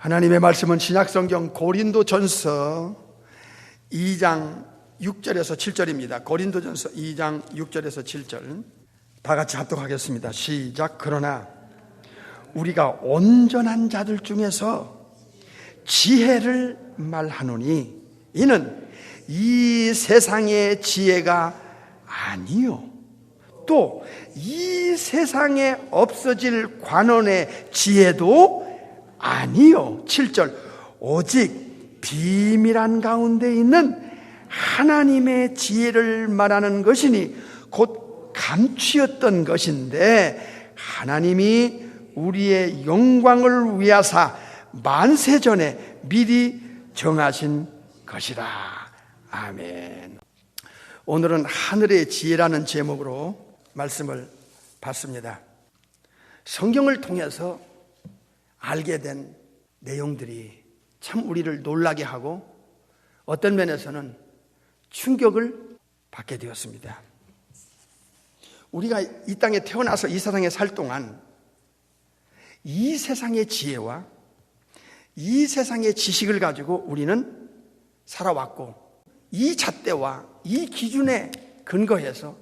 하나님의 말씀은 신약성경 고린도전서 2장 6절에서 7절입니다. 고린도전서 2장 6절에서 7절 다 같이 합독하겠습니다. 시작. 그러나 우리가 온전한 자들 중에서 지혜를 말하노니 이는 이 세상의 지혜가 아니요 또 이 세상에 없어질 관원의 지혜도 아니요. 7절 오직 비밀한 가운데 있는 하나님의 지혜를 말하는 것이니 곧 감추었던 것인데 하나님이 우리의 영광을 위하사 만세 전에 미리 정하신 것이라. 아멘. 오늘은 하늘의 지혜라는 제목으로 말씀을 봤습니다. 성경을 통해서 알게 된 내용들이 참 우리를 놀라게 하고 어떤 면에서는 충격을 받게 되었습니다. 우리가 이 땅에 태어나서 이 세상에 살 동안 이 세상의 지혜와 이 세상의 지식을 가지고 우리는 살아왔고 이 잣대와 이 기준에 근거해서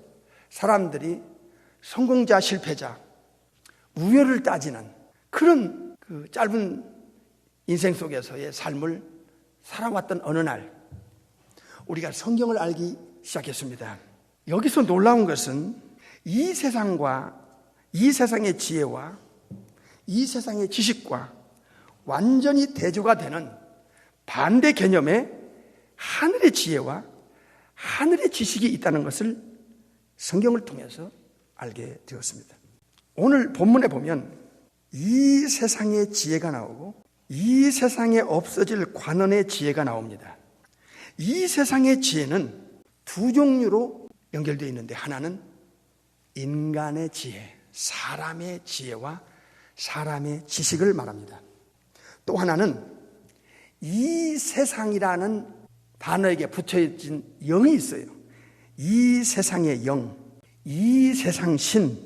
사람들이 성공자, 실패자, 우열을 따지는 그런 그 짧은 인생 속에서의 삶을 살아왔던 어느 날 우리가 성경을 알기 시작했습니다. 여기서 놀라운 것은 이 세상과 이 세상의 지혜와 이 세상의 지식과 완전히 대조가 되는 반대 개념의 하늘의 지혜와 하늘의 지식이 있다는 것을 성경을 통해서 알게 되었습니다. 오늘 본문에 보면 이 세상의 지혜가 나오고 이 세상에 없어질 관원의 지혜가 나옵니다. 이 세상의 지혜는 두 종류로 연결되어 있는데 하나는 인간의 지혜, 사람의 지혜와 사람의 지식을 말합니다. 또 하나는 이 세상이라는 단어에게 붙여진 영이 있어요. 이 세상의 영, 이 세상 신,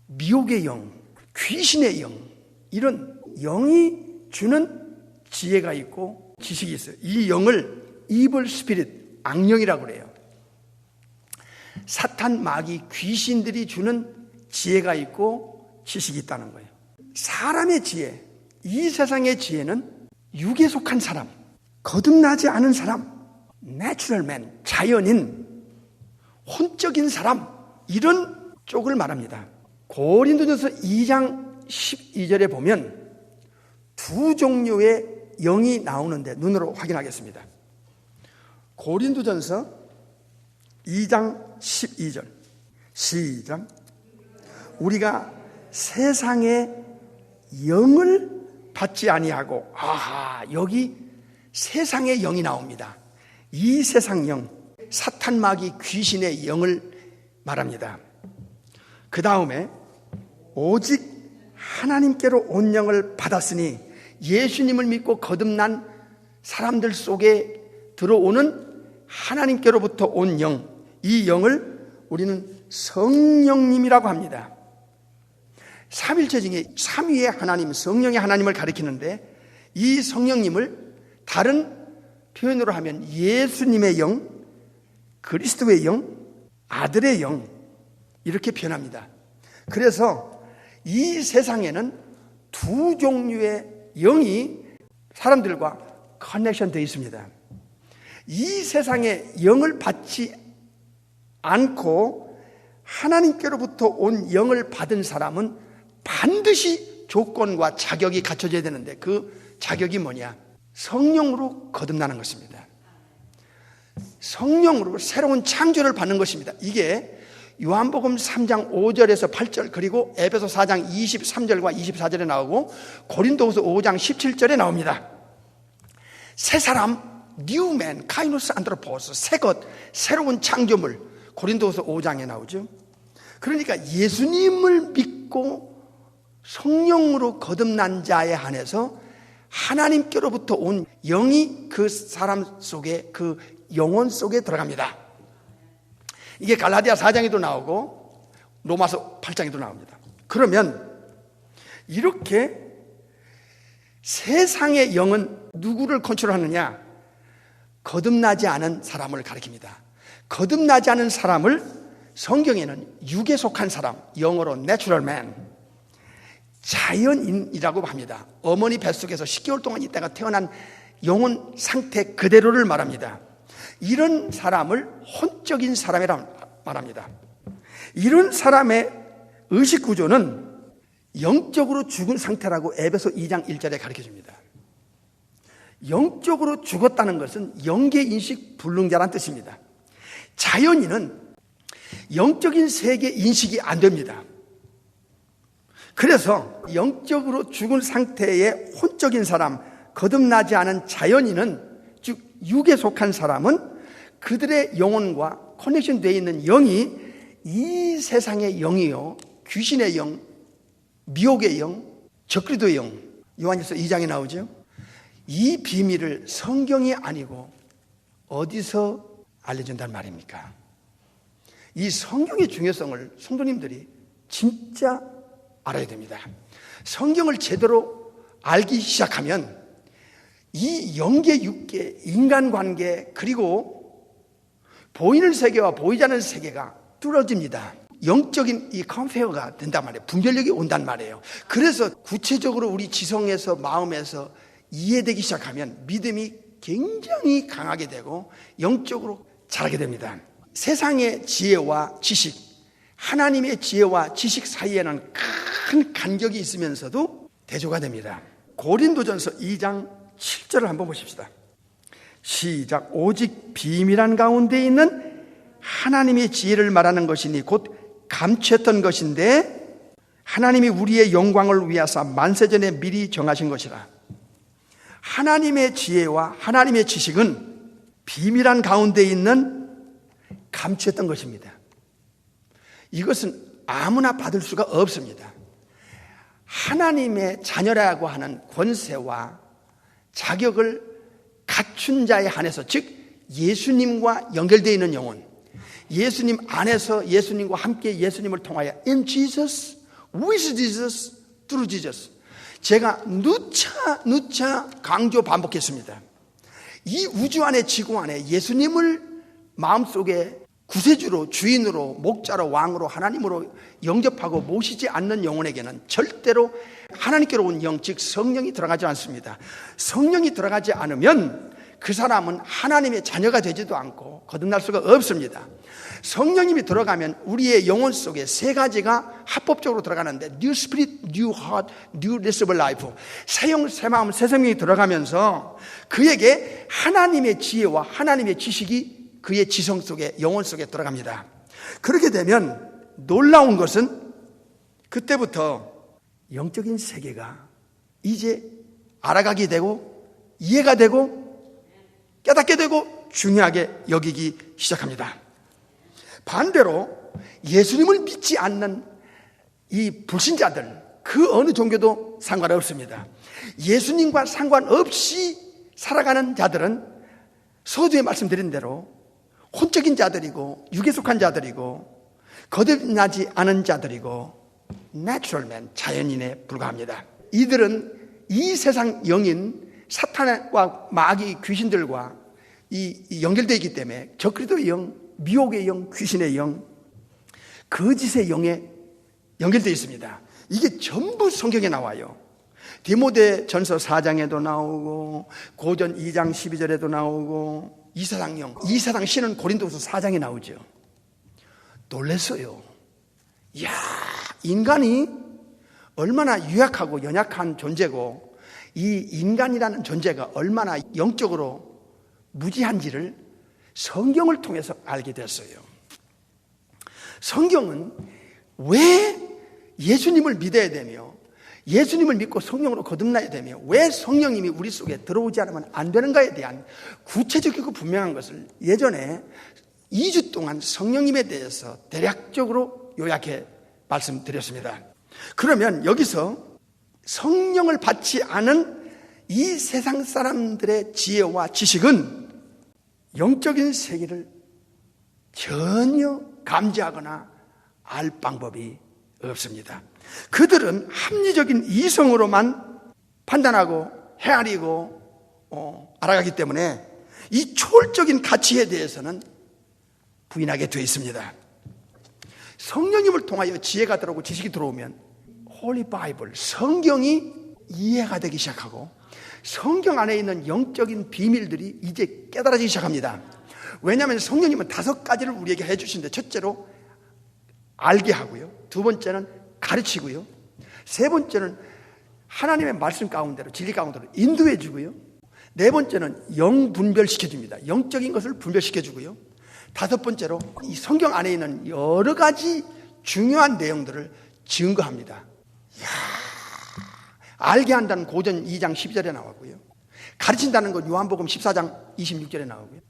미혹의 영, 귀신의 영, 이런 영이 주는 지혜가 있고 지식이 있어요. 이 영을 이블 스피릿, 악령이라고 그래요. 사탄, 마귀, 귀신들이 주는 지혜가 있고 지식이 있다는 거예요. 사람의 지혜, 이 세상의 지혜는 육에 속한 사람, 거듭나지 않은 사람, 내추럴 맨, 자연인, 혼적인 사람, 이런 쪽을 말합니다. 고린도전서 2장 12절에 보면 두 종류의 영이 나오는데 눈으로 확인하겠습니다. 고린도전서 2장 12절 시작. 우리가 세상의 영을 받지 아니하고, 아하, 여기 세상의 영이 나옵니다. 이 세상 영, 사탄, 마귀, 귀신의 영을 말합니다. 그 다음에 오직 하나님께로 온 영을 받았으니 예수님을 믿고 거듭난 사람들 속에 들어오는 하나님께로부터 온 영, 이 영을 우리는 성령님이라고 합니다. 삼일체 중에 삼위의 하나님, 성령의 하나님을 가리키는데 이 성령님을 다른 표현으로 하면 예수님의 영, 그리스도의 영, 아들의 영, 이렇게 표현합니다. 그래서 이 세상에는 두 종류의 영이 사람들과 커넥션 되어 있습니다. 이 세상의 영을 받지 않고 하나님께로부터 온 영을 받은 사람은 반드시 조건과 자격이 갖춰져야 되는데 그 자격이 뭐냐? 성령으로 거듭나는 것입니다. 성령으로 새로운 창조를 받는 것입니다. 이게 요한복음 3장 5절에서 8절 그리고 에베소 4장 23절과 24절에 나오고 고린도후서 5장 17절에 나옵니다. 새 사람, 뉴맨, 카이노스 안드로포스, 새것, 새로운 창조물, 고린도후서 5장에 나오죠. 그러니까 예수님을 믿고 성령으로 거듭난 자에 한해서 하나님께로부터 온 영이 그 사람 속에, 그 영혼 속에 들어갑니다. 이게 갈라디아 4장에도 나오고 로마서 8장에도 나옵니다. 그러면 이렇게 세상의 영은 누구를 컨트롤하느냐? 거듭나지 않은 사람을 가리킵니다. 거듭나지 않은 사람을 성경에는 육에 속한 사람, 영어로 natural man, 자연인이라고 합니다. 어머니 뱃속에서 10개월 동안 있다가 태어난 영혼 상태 그대로를 말합니다. 이런 사람을 혼적인 사람이라고 말합니다. 이런 사람의 의식 구조는 영적으로 죽은 상태라고 에베소 2장 1절에 가르쳐줍니다. 영적으로 죽었다는 것은 영계인식 불능자란 뜻입니다. 자연인은 영적인 세계 인식이 안 됩니다. 그래서 영적으로 죽은 상태의 혼적인 사람, 거듭나지 않은 자연인은, 즉 육에 속한 사람은 그들의 영혼과 커넥션 되어 있는 영이 이 세상의 영이요, 귀신의 영, 미혹의 영, 적그리도의 영, 요한일서 2장에 나오죠. 이 비밀을 성경이 아니고 어디서 알려준단 말입니까? 이 성경의 중요성을 성도님들이 진짜 알아야 됩니다. 성경을 제대로 알기 시작하면 이 영계, 육계, 인간관계, 그리고 보이는 세계와 보이지 않는 세계가 뚫어집니다. 영적인 이 컴페어가 된단 말이에요. 분별력이 온단 말이에요. 그래서 구체적으로 우리 지성에서, 마음에서 이해되기 시작하면 믿음이 굉장히 강하게 되고 영적으로 자라게 됩니다. 세상의 지혜와 지식, 하나님의 지혜와 지식 사이에는 큰 간격이 있으면서도 대조가 됩니다. 고린도전서 2장 7절을 한번 보십시다. 시작. 오직 비밀한 가운데 있는 하나님의 지혜를 말하는 것이니 곧 감추었던 것인데 하나님이 우리의 영광을 위하사 만세전에 미리 정하신 것이라. 하나님의 지혜와 하나님의 지식은 비밀한 가운데 있는 감추었던 것입니다. 이것은 아무나 받을 수가 없습니다. 하나님의 자녀라고 하는 권세와 자격을 갖춘 자에 한해서, 즉 예수님과 연결되어 있는 영혼, 예수님 안에서 예수님과 함께 예수님을 통하여 in Jesus, with Jesus, through Jesus. 제가 누차 강조 반복했습니다. 이 우주 안에, 지구 안에 예수님을 마음속에 구세주로, 주인으로, 목자로, 왕으로, 하나님으로 영접하고 모시지 않는 영혼에게는 절대로 하나님께로 온 영, 즉 성령이 들어가지 않습니다. 성령이 들어가지 않으면 그 사람은 하나님의 자녀가 되지도 않고 거듭날 수가 없습니다. 성령님이 들어가면 우리의 영혼 속에 세 가지가 합법적으로 들어가는데, New Spirit, New Heart, New Reservoir Life, 새 영, 새 마음, 새 생명이 들어가면서 그에게 하나님의 지혜와 하나님의 지식이 그의 지성 속에, 영혼 속에 들어갑니다. 그렇게 되면 놀라운 것은 그때부터 영적인 세계가 이제 알아가게 되고 이해가 되고 깨닫게 되고 중요하게 여기기 시작합니다. 반대로 예수님을 믿지 않는 이 불신자들, 그 어느 종교도 상관없습니다. 예수님과 상관없이 살아가는 자들은 서두에 말씀드린 대로 혼적인 자들이고 육에 속한 자들이고 거듭나지 않은 자들이고 natural man, 자연인에 불과합니다. 이들은 이 세상 영인 사탄과 마귀 귀신들과 이 연결되어 있기 때문에 적그리스도의 영, 미혹의 영, 귀신의 영, 거짓의 영에 연결되어 있습니다. 이게 전부 성경에 나와요. 디모데전서 4장에도 나오고 고전 2장 12절에도 나오고 이사당 영, 이사당 신은 고린도후서 4장에 나오죠. 놀랐어요. 이야, 인간이 얼마나 유약하고 연약한 존재고 이 인간이라는 존재가 얼마나 영적으로 무지한지를 성경을 통해서 알게 됐어요. 성경은 왜 예수님을 믿어야 되며 예수님을 믿고 성령으로 거듭나야 되며 왜 성령님이 우리 속에 들어오지 않으면 안 되는가에 대한 구체적이고 분명한 것을 예전에 2주 동안 성령님에 대해서 대략적으로 요약해 말씀드렸습니다. 그러면 여기서 성령을 받지 않은 이 세상 사람들의 지혜와 지식은 영적인 세계를 전혀 감지하거나 알 방법이 없습니다. 그들은 합리적인 이성으로만 판단하고 헤아리고 알아가기 때문에 이 초월적인 가치에 대해서는 부인하게 되어 있습니다. 성령님을 통하여 지혜가 들어오고 지식이 들어오면 홀리 바이블, 성경이 이해가 되기 시작하고 성경 안에 있는 영적인 비밀들이 이제 깨달아지기 시작합니다. 왜냐하면 성령님은 5가지를 우리에게 해주시는데, 첫째로 알게 하고요, 두 번째는 가르치고요, 세 번째는 하나님의 말씀 가운데로, 진리 가운데로 인도해 주고요, 네 번째는 영 분별시켜 줍니다. 영적인 것을 분별시켜 주고요, 다섯 번째로 이 성경 안에 있는 여러 가지 중요한 내용들을 증거합니다. 이야, 알게 한다는 고전 2장 12절에 나오고요, 가르친다는 건 요한복음 14장 26절에 나오고요,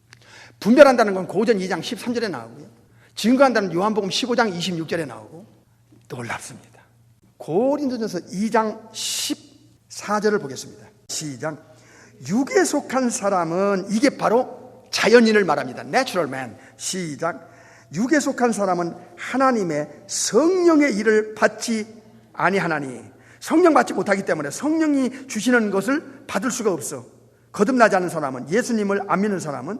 분별한다는 건 고전 2장 13절에 나오고요, 증거한다는 요한복음 15장 26절에 나오고, 놀랍습니다. 고린도전서 2장 14절을 보겠습니다. 시작. 육에 속한 사람은, 이게 바로 자연인을 말합니다. Natural man. 시작. 육에 속한 사람은 하나님의 성령의 일을 받지 아니하나니, 성령 받지 못하기 때문에 성령이 주시는 것을 받을 수가 없어. 거듭나지 않은 사람은, 예수님을 안 믿는 사람은,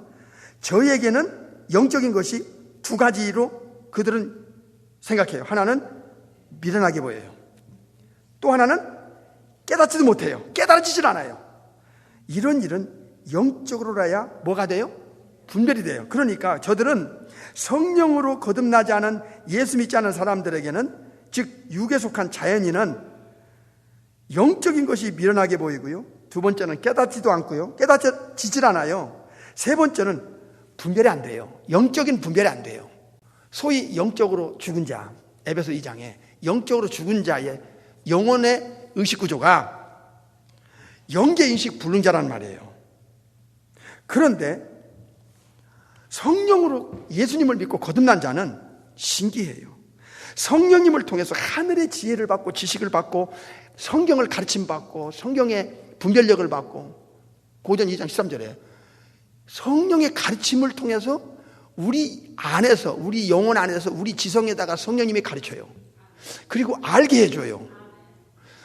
저에게는 영적인 것이 두 가지로 그들은 생각해요. 하나는 미련하게 보여요. 또 하나는 깨닫지도 못해요. 깨달아지질 않아요. 이런 일은 영적으로라야 뭐가 돼요? 분별이 돼요. 그러니까 저들은 성령으로 거듭나지 않은, 예수 믿지 않은 사람들에게는, 즉 육에 속한 자연인은 영적인 것이 미련하게 보이고요, 두 번째는 깨닫지도 않고요, 깨닫지질 않아요, 세 번째는 분별이 안 돼요. 영적인 분별이 안 돼요. 소위 영적으로 죽은 자, 에베소 2장에 영적으로 죽은 자의 영혼의 의식구조가 영계인식 불능자란 말이에요. 그런데 성령으로 예수님을 믿고 거듭난 자는 신기해요. 성령님을 통해서 하늘의 지혜를 받고 지식을 받고 성경을 가르침 받고 성경의 분별력을 받고, 고전 2장 13절에 성령의 가르침을 통해서 우리 안에서, 우리 영혼 안에서, 우리 지성에다가 성령님이 가르쳐요. 그리고 알게 해줘요.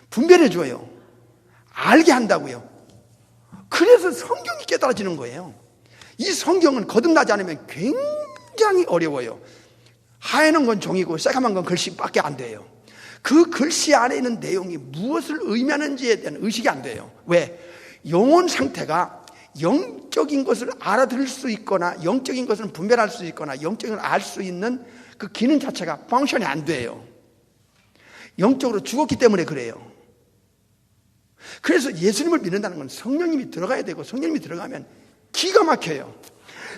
분별해줘요. 알게 한다고요. 그래서 성경이 깨달아지는 거예요. 이 성경은 거듭나지 않으면 굉장히 어려워요. 하얘는 건 종이고 새까만 건 글씨밖에 안 돼요. 그 글씨 안에 있는 내용이 무엇을 의미하는지에 대한 의식이 안 돼요. 왜? 영혼 상태가 영적인 것을 알아들을 수 있거나 영적인 것을 분별할 수 있거나 영적인 걸 알 수 있는 그 기능 자체가 펑션이 안 돼요. 영적으로 죽었기 때문에 그래요. 그래서 예수님을 믿는다는 건 성령님이 들어가야 되고, 성령님이 들어가면 기가 막혀요.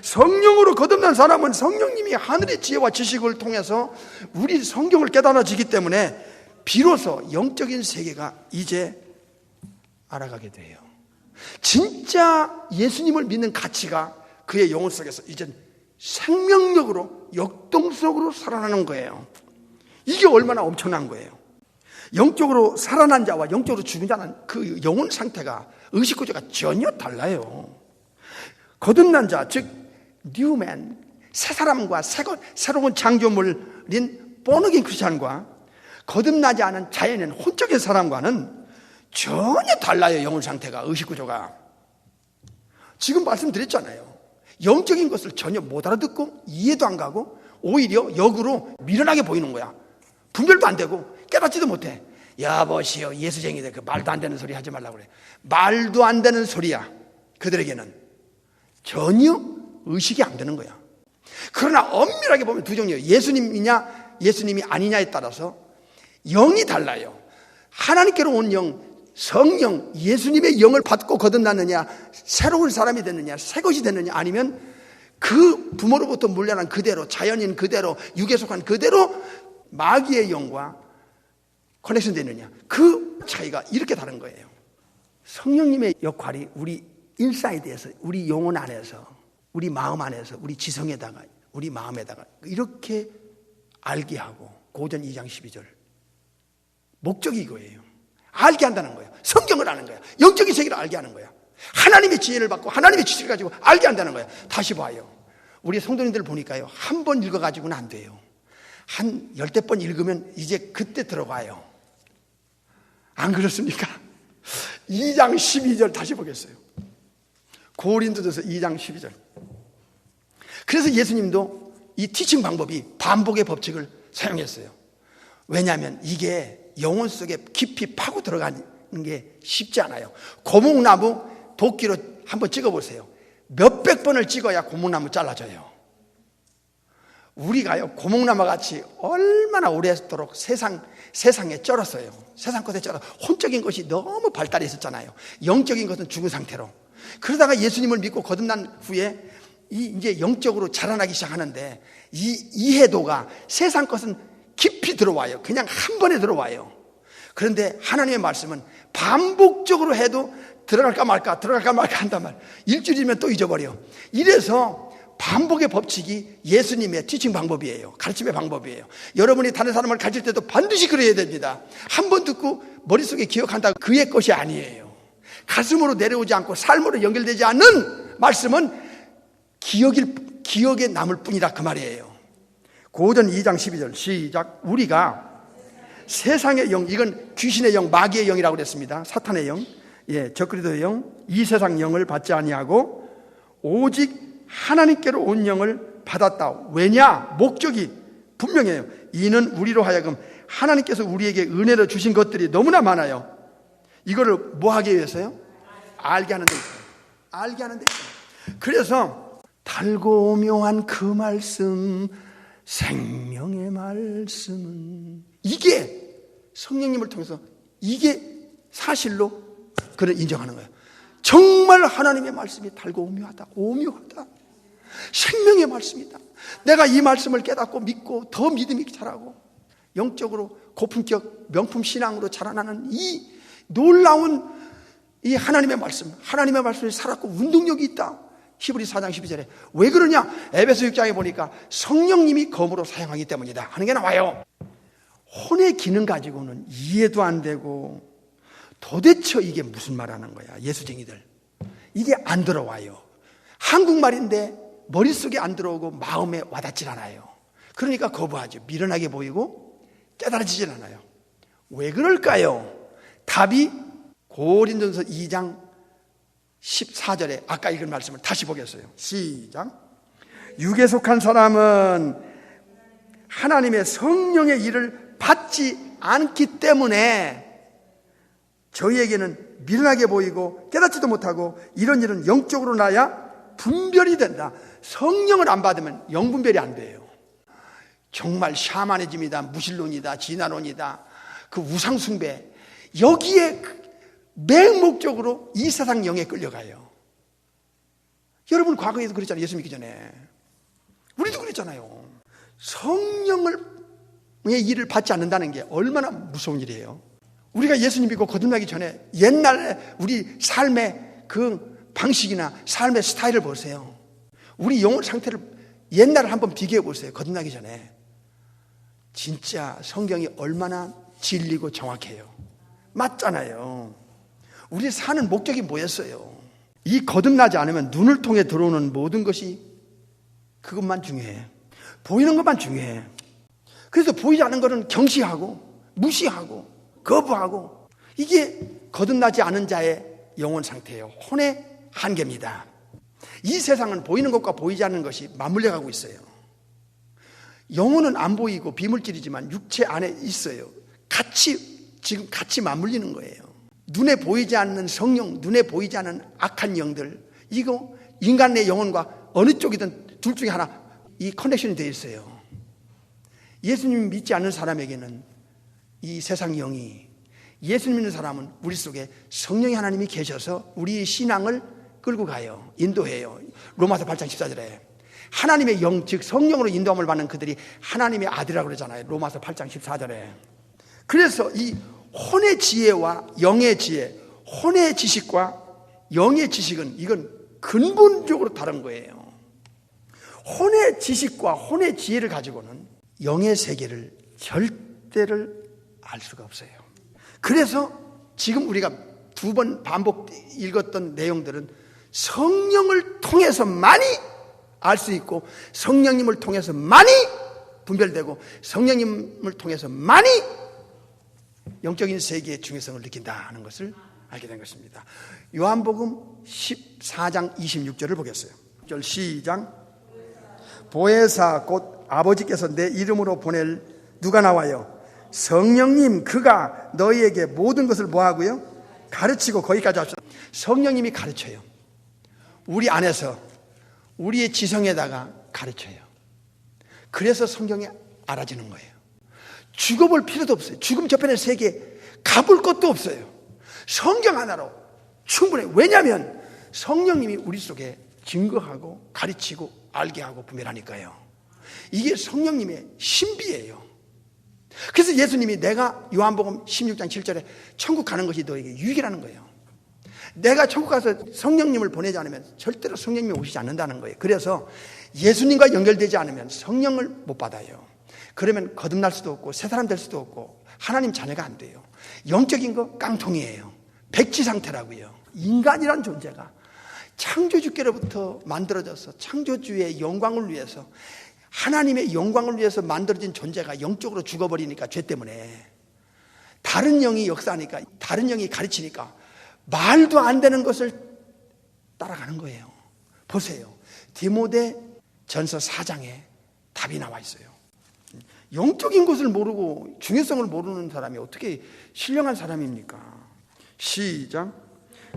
성령으로 거듭난 사람은 성령님이 하늘의 지혜와 지식을 통해서 우리 성경을 깨달아지기 때문에 비로소 영적인 세계가 이제 알아가게 돼요. 진짜 예수님을 믿는 가치가 그의 영혼 속에서 이제 생명력으로 역동적으로 살아나는 거예요. 이게 얼마나 엄청난 거예요. 영적으로 살아난 자와 영적으로 죽은 자는 그 영혼 상태가, 의식구조가 전혀 달라요. 거듭난 자, 즉 뉴맨, 새 사람과 새로운 창조물인 born-again 크리스찬과 거듭나지 않은 자연인 혼적인 사람과는 전혀 달라요. 영혼 상태가, 의식구조가. 지금 말씀드렸잖아요. 영적인 것을 전혀 못 알아듣고 이해도 안 가고 오히려 역으로 미련하게 보이는 거야. 분별도 안 되고 깨닫지도 못해. 여보시오, 예수쟁이들, 그 말도 안 되는 소리 하지 말라고 그래. 말도 안 되는 소리야. 그들에게는 전혀 의식이 안 되는 거야. 그러나 엄밀하게 보면 두 종류예요. 예수님이냐 예수님이 아니냐에 따라서 영이 달라요. 하나님께로 온 영, 성령, 예수님의 영을 받고 거듭났느냐, 새로운 사람이 됐느냐, 새 것이 됐느냐, 아니면 그 부모로부터 물려난 그대로, 자연인 그대로, 육에 속한 그대로 마귀의 영과 커넥션 되느냐, 그 차이가 이렇게 다른 거예요. 성령님의 역할이 우리 인사이드에서, 우리 영혼 안에서, 우리 마음 안에서, 우리 지성에다가, 우리 마음에다가 이렇게 알게 하고, 고전 2장 12절 목적이 이거예요. 알게 한다는 거예요. 성경을 아는 거야. 영적인 세계를 알게 하는 거야. 하나님의 지혜를 받고 하나님의 지식을 가지고 알게 한다는 거야. 다시 봐요. 우리 성도님들 보니까요, 한 번 읽어가지고는 안 돼요. 한 10대 번 읽으면 이제 그때 들어가요. 안 그렇습니까? 2장 12절 다시 보겠어요. 고린도전서 2장 12절. 그래서 예수님도 이 티칭 방법이 반복의 법칙을 사용했어요. 왜냐하면 이게 영혼 속에 깊이 파고 들어가는 게 쉽지 않아요. 고목나무 도끼로 한번 찍어보세요. 몇백 번을 찍어야 고목나무 잘라져요. 우리가요, 고목나무 같이 얼마나 오래도록 세상에 쩔었어요. 세상 것에 쩔어. 혼적인 것이 너무 발달해 있었잖아요. 영적인 것은 죽은 상태로. 그러다가 예수님을 믿고 거듭난 후에 이제 영적으로 자라나기 시작하는데 이 이해도가 세상 것은 깊이 들어와요. 그냥 한 번에 들어와요. 그런데 하나님의 말씀은 반복적으로 해도 들어갈까 말까 한단 말. 일주일이면 또 잊어버려. 이래서 반복의 법칙이 예수님의 티칭 방법이에요. 가르침의 방법이에요. 여러분이 다른 사람을 가르칠 때도 반드시 그래야 됩니다. 한 번 듣고 머릿속에 기억한다, 그의 것이 아니에요. 가슴으로 내려오지 않고 삶으로 연결되지 않는 말씀은 기억에 남을 뿐이라 그 말이에요. 고전 2장 12절 시작. 우리가 세상의 영, 이건 귀신의 영, 마귀의 영이라고 그랬습니다. 사탄의 영, 적그리스도의 영, 이 세상 영을 받지 아니하고 오직 하나님께로 온 영을 받았다. 왜냐? 목적이 분명해요. 이는 우리로 하여금 하나님께서 우리에게 은혜로 주신 것들이 너무나 많아요. 이거를 뭐 하기 위해서요? 알게 하는 데 있어요. 알게 하는 데 있어요. 그래서 달고 묘한 그 말씀, 생명의 말씀은, 이게 성령님을 통해서 이게 사실로 그를 인정하는 거예요. 정말 하나님의 말씀이 달고 오묘하다. 오묘하다. 생명의 말씀이다. 내가 이 말씀을 깨닫고 믿고 더 믿음이 자라고 영적으로 고품격 명품 신앙으로 자라나는 이 놀라운 이 하나님의 말씀이 살았고 운동력이 있다. 히브리서 4장 12절에 왜 그러냐? 에베소 6장에 보니까 성령님이 검으로 사용하기 때문이다 하는 게 나와요. 혼의 기능 가지고는 이해도 안 되고 도대체 이게 무슨 말하는 거야, 예수쟁이들. 이게 안 들어와요. 한국말인데 머릿속에 안 들어오고 마음에 와닿질 않아요. 그러니까 거부하죠. 미련하게 보이고 깨달아지질 않아요. 왜 그럴까요? 답이 고린도전서 2장 14절에 아까 읽은 말씀을 다시 보겠어요. 시작. 육에 속한 사람은 하나님의 성령의 일을 받지 않기 때문에 저희에게는 미련하게 보이고 깨닫지도 못하고 이런 일은 영적으로 나야 분별이 된다. 성령을 안 받으면 영분별이 안 돼요. 정말 샤머니즘이다, 무신론이다, 진화론이다, 그 우상숭배, 여기에 맹목적으로 이 세상 영에 끌려가요. 여러분 과거에도 그랬잖아요. 예수 믿기 전에 우리도 그랬잖아요. 성령의 일을 받지 않는다는 게 얼마나 무서운 일이에요. 우리가 예수님 믿고 거듭나기 전에 옛날에 우리 삶의 그 방식이나 삶의 스타일을 보세요. 우리 영혼 상태를 옛날을 한번 비교해 보세요. 거듭나기 전에 진짜 성경이 얼마나 진리고 정확해요. 맞잖아요. 우리 사는 목적이 뭐였어요? 이 거듭나지 않으면 눈을 통해 들어오는 모든 것이 그것만 중요해. 보이는 것만 중요해. 그래서 보이지 않는 것은 경시하고 무시하고 거부하고, 이게 거듭나지 않은 자의 영혼 상태예요. 혼의 한계입니다. 이 세상은 보이는 것과 보이지 않는 것이 맞물려 가고 있어요. 영혼은 안 보이고 비물질이지만 육체 안에 있어요. 지금 같이 맞물리는 거예요. 눈에 보이지 않는 성령, 눈에 보이지 않는 악한 영들, 이거 인간의 영혼과 어느 쪽이든 둘 중에 하나 이 커넥션이 되어 있어요. 예수님 믿지 않는 사람에게는 이 세상 영이, 예수님 믿는 사람은 우리 속에 성령의 하나님이 계셔서 우리 신앙을 끌고 가요. 인도해요. 로마서 8장 14절에 하나님의 영, 즉 성령으로 인도함을 받는 그들이 하나님의 아들이라고 그러잖아요. 로마서 8장 14절에. 그래서 이 혼의 지혜와 영의 지혜, 혼의 지식과 영의 지식은 이건 근본적으로 다른 거예요. 혼의 지식과 혼의 지혜를 가지고는 영의 세계를 절대를 알 수가 없어요. 그래서 지금 우리가 두 번 반복 읽었던 내용들은 성령을 통해서만이 알 수 있고 성령님을 통해서만이 분별되고 성령님을 통해서만이 영적인 세계의 중요성을 느낀다는 것을 알게 된 것입니다. 요한복음 14장 26절을 보겠어요. 시작. 보혜사 곧 아버지께서 내 이름으로 보낼 누가 나와요? 성령님, 그가 너희에게 모든 것을 뭐하고요? 가르치고. 거기까지 합시다. 성령님이 가르쳐요. 우리 안에서 우리의 지성에다가 가르쳐요. 그래서 성경이 알아지는 거예요. 죽어볼 필요도 없어요. 죽음 저편의 세계에 가볼 것도 없어요. 성경 하나로 충분해요. 왜냐하면 성령님이 우리 속에 증거하고 가르치고 알게 하고 분별하니까요. 이게 성령님의 신비예요. 그래서 예수님이 내가 요한복음 16장 7절에 천국 가는 것이 너에게 유익이라는 거예요. 내가 천국 가서 성령님을 보내지 않으면 절대로 성령님이 오시지 않는다는 거예요. 그래서 예수님과 연결되지 않으면 성령을 못 받아요. 그러면 거듭날 수도 없고 새 사람 될 수도 없고 하나님 자녀가 안 돼요. 영적인 거 깡통이에요. 백지 상태라고요. 인간이란 존재가 창조주께로부터 만들어져서 창조주의 영광을 위해서, 하나님의 영광을 위해서 만들어진 존재가 영적으로 죽어버리니까, 죄 때문에 다른 영이 역사하니까, 다른 영이 가르치니까 말도 안 되는 것을 따라가는 거예요. 보세요. 디모데 전서 4장에 답이 나와 있어요. 영적인 것을 모르고 중요성을 모르는 사람이 어떻게 신령한 사람입니까? 시작.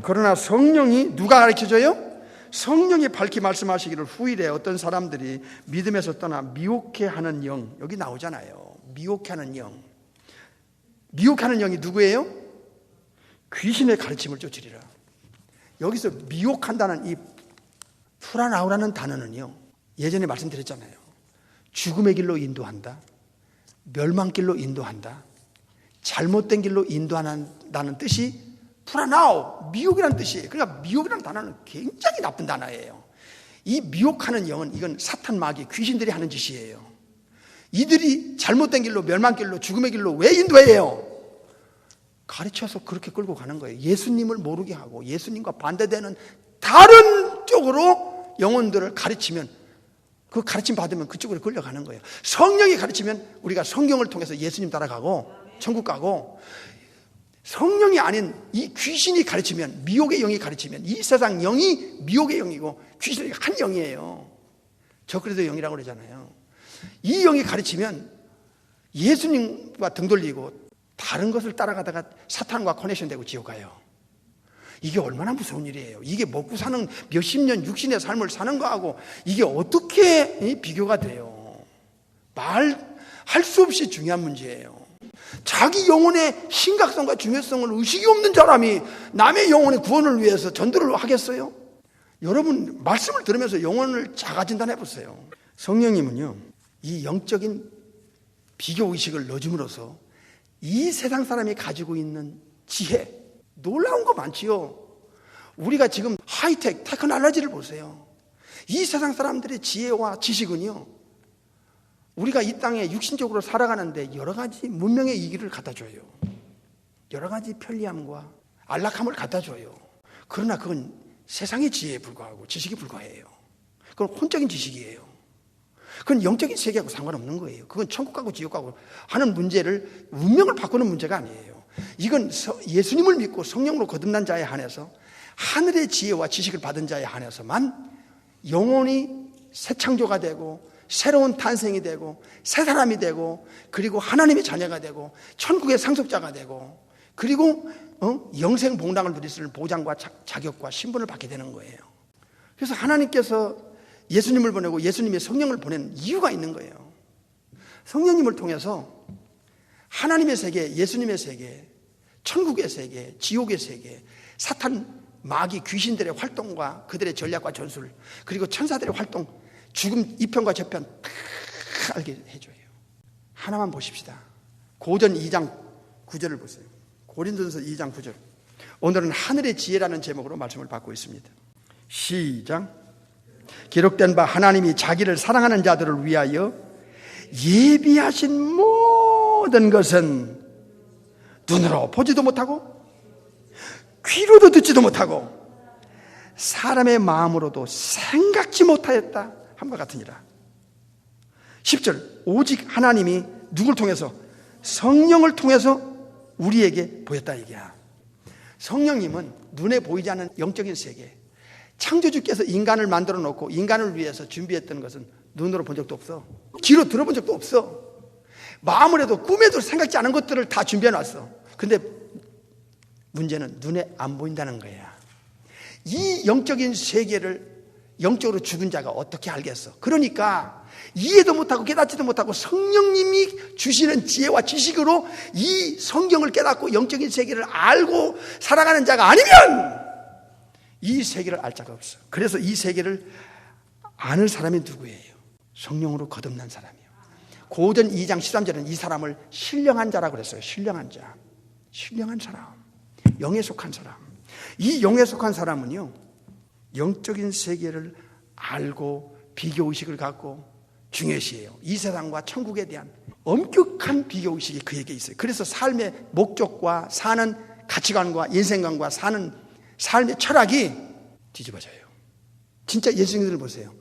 그러나 성령이 누가 가르쳐줘요? 성령이 밝히 말씀하시기를 후일에 어떤 사람들이 믿음에서 떠나 미혹해하는 영, 여기 나오잖아요. 미혹해하는 영. 미혹하는 영이 누구예요? 귀신의 가르침을 쫓으리라. 여기서 미혹한다는 이 풀어나오라는 단어는요, 예전에 말씀드렸잖아요. 죽음의 길로 인도한다, 멸망길로 인도한다, 잘못된 길로 인도한다는 뜻이 풀어나오, 미혹이라는 뜻이에요. 그러니까 미혹이라는 단어는 굉장히 나쁜 단어예요. 이 미혹하는 영은 이건 사탄 마귀 귀신들이 하는 짓이에요. 이들이 잘못된 길로, 멸망길로, 죽음의 길로 왜 인도해요? 가르쳐서 그렇게 끌고 가는 거예요. 예수님을 모르게 하고 예수님과 반대되는 다른 쪽으로 영혼들을 가르치면, 그 가르침 받으면 그쪽으로 끌려가는 거예요. 성령이 가르치면 우리가 성경을 통해서 예수님 따라가고 천국 가고, 성령이 아닌 이 귀신이 가르치면, 미혹의 영이 가르치면, 이 세상 영이 미혹의 영이고 귀신이 한 영이에요. 저 그래도 영이라고 그러잖아요. 이 영이 가르치면 예수님과 등 돌리고 다른 것을 따라가다가 사탄과 커넥션 되고 지옥 가요. 이게 얼마나 무서운 일이에요. 이게 먹고 사는 몇십 년 육신의 삶을 사는 거하고 이게 어떻게 비교가 돼요? 말할 수 없이 중요한 문제예요. 자기 영혼의 심각성과 중요성을 의식이 없는 사람이 남의 영혼의 구원을 위해서 전도를 하겠어요? 여러분, 말씀을 들으면서 영혼을 자가진단해 보세요. 성령님은요, 이 영적인 비교의식을 넣어줌으로써 이 세상 사람이 가지고 있는 지혜, 놀라운 거 많지요. 우리가 지금 하이텍, 테크놀로지를 보세요. 이 세상 사람들의 지혜와 지식은요, 우리가 이 땅에 육신적으로 살아가는데 여러 가지 문명의 이기를 갖다 줘요. 여러 가지 편리함과 안락함을 갖다 줘요. 그러나 그건 세상의 지혜에 불과하고 지식에 불과해요. 그건 혼적인 지식이에요. 그건 영적인 세계하고 상관없는 거예요. 그건 천국 가고 지옥 가고 하는 문제를, 운명을 바꾸는 문제가 아니에요. 이건 예수님을 믿고 성령으로 거듭난 자에 한해서, 하늘의 지혜와 지식을 받은 자에 한해서만 영혼이 새 창조가 되고 새로운 탄생이 되고 새 사람이 되고, 그리고 하나님의 자녀가 되고 천국의 상속자가 되고, 그리고 영생 복락을 누릴 수 있는 보장과 자격과 신분을 받게 되는 거예요. 그래서 하나님께서 예수님을 보내고 예수님의 성령을 보내는 이유가 있는 거예요. 성령님을 통해서 하나님의 세계, 예수님의 세계, 천국의 세계, 지옥의 세계, 사탄, 마귀, 귀신들의 활동과 그들의 전략과 전술, 그리고 천사들의 활동, 죽음 이편과 저편 다 알게 해줘요. 하나만 보십시다. 고전 2장 9절을 보세요. 고린도전서 2장 9절. 오늘은 하늘의 지혜라는 제목으로 말씀을 받고 있습니다. 시작. 기록된 바 하나님이 자기를 사랑하는 자들을 위하여 예비하신 모든 것은 눈으로 보지도 못하고 귀로도 듣지도 못하고 사람의 마음으로도 생각지 못하였다 함과 같으니라. 10절. 오직 하나님이 누굴 통해서? 성령을 통해서 우리에게 보였다 얘기야. 성령님은 눈에 보이지 않는 영적인 세계, 창조주께서 인간을 만들어 놓고 인간을 위해서 준비했던 것은 눈으로 본 적도 없어. 귀로 들어본 적도 없어. 마음을 해도 꿈에도 생각지 않은 것들을 다 준비해 놨어. 근데 문제는 눈에 안 보인다는 거야. 이 영적인 세계를 영적으로 죽은 자가 어떻게 알겠어? 그러니까 이해도 못하고 깨닫지도 못하고 성령님이 주시는 지혜와 지식으로 이 성경을 깨닫고 영적인 세계를 알고 살아가는 자가 아니면 이 세계를 알 자가 없어. 그래서 이 세계를 아는 사람이 누구예요? 성령으로 거듭난 사람이에요. 고전 2장 13절은 이 사람을 신령한 자라고 그랬어요. 신령한 자, 신령한 사람, 영에 속한 사람. 이 영에 속한 사람은요, 영적인 세계를 알고 비교의식을 갖고 중요시해요. 이 세상과 천국에 대한 엄격한 비교의식이 그에게 있어요. 그래서 삶의 목적과 사는 가치관과 인생관과 사는 삶의 철학이 뒤집어져요. 진짜 예수님들 보세요.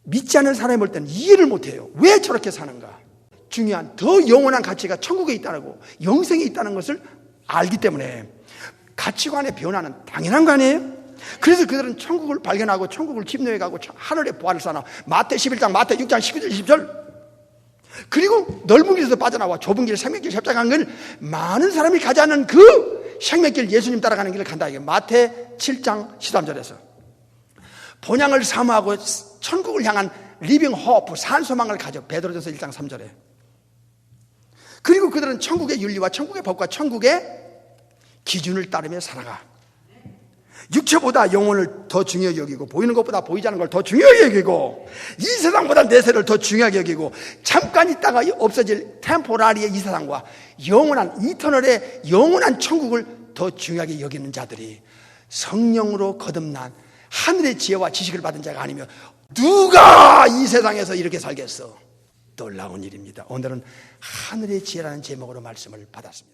믿지 않는 사람이 볼 때는 이해를 못해요. 왜 저렇게 사는가? 중요한 더 영원한 가치가 천국에 있다고, 영생에 있다는 것을 알기 때문에 가치관의 변화는 당연한 거 아니에요? 그래서 그들은 천국을 발견하고 천국을 집노해 가고 하늘의 보화를 쌓아. 마태 11장, 마태 6장 12절 20절. 그리고 넓은 길에서 빠져나와 좁은 길, 생명길 협착한 길, 많은 사람이 가지 않는 그 생명길, 예수님 따라가는 길을 간다. 이게 마태 7장 13절에서 본향을 사모하고 천국을 향한 리빙 호프, 산소망을 가져. 베드로전서 1장 3절에. 그리고 그들은 천국의 윤리와 천국의 법과 천국의 기준을 따르며 살아가. 육체보다 영혼을 더 중요하게 여기고, 보이는 것보다 보이지 않는 걸 더 중요하게 여기고, 이 세상보다 내세를 더 중요하게 여기고, 잠깐 있다가 없어질 템포라리의 이 세상과 영원한 이터널의 영원한 천국을 더 중요하게 여기는 자들이 성령으로 거듭난 하늘의 지혜와 지식을 받은 자가 아니면 누가 이 세상에서 이렇게 살겠어? 놀라운 일입니다. 오늘은 하늘의 지혜라는 제목으로 말씀을 받았습니다.